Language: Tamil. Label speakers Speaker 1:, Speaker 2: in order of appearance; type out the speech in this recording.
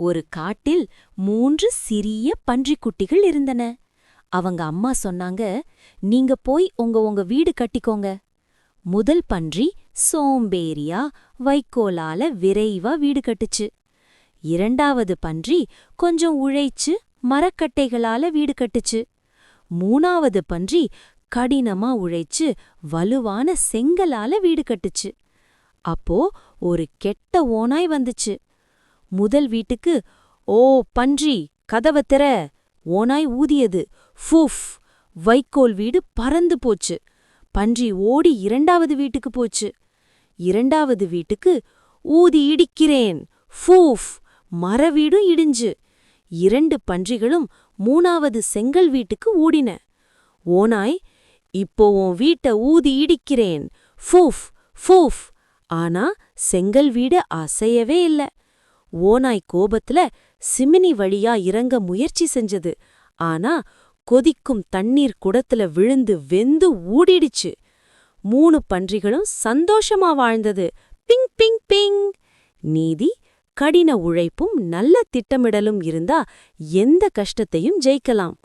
Speaker 1: ஒரு காட்டில் 3 சிறிய பன்றிக்குட்டிகள் இருந்தன. அவங்க அம்மா சொன்னாங்க, நீங்க போய் உங்க வீடு கட்டிக்கோங்க. முதல் பன்றி சோம்பேறியா வைக்கோலால விரைவா வீடு கட்டுச்சு. இரண்டாவது பன்றி கொஞ்சம் உழைச்சு மரக்கட்டைகளால வீடு கட்டுச்சு. மூணாவது பன்றி கடினமா உழைச்சு வலுவான செங்கலால வீடு கட்டுச்சு. அப்போ ஒரு கெட்ட ஓநாய் வந்துச்சு. முதல் வீட்டுக்கு, ஓ பன்றி, கதவ திற! ஓநாய் ஊதியது. ஃபூஃப்! வைக்கோல் வீடு பறந்து போச்சு. பன்றி ஓடி இரண்டாவது வீட்டுக்கு போச்சு. இரண்டாவது வீட்டுக்கு, ஊதி இடிக்கிறேன். ஃபூஃப்! மர வீடும் இடிஞ்சு. 2 பன்றிகளும் மூணாவது செங்கல் வீட்டுக்கு ஓடின. ஓநாய், இப்போ உன் வீட்டை ஊதி இடிக்கிறேன். ஃபூஃப்! ஃபூஃப்! ஆனா செங்கல் வீடு அசையவே இல்ல. ஓநாய் கோபத்துல சிமினி வழியா இறங்க முயற்சி செஞ்சது. ஆனா கொதிக்கும் தண்ணீர் குடத்துல விழுந்து வெந்து ஊடிடுச்சு. 3 பன்றிகளும் சந்தோஷமா வாழ்ந்தது. பிங் பிங் பிங். நீதி: கடின உழைப்பும் நல்ல திட்டமிடலும் இருந்தா எந்த கஷ்டத்தையும் ஜெயிக்கலாம்.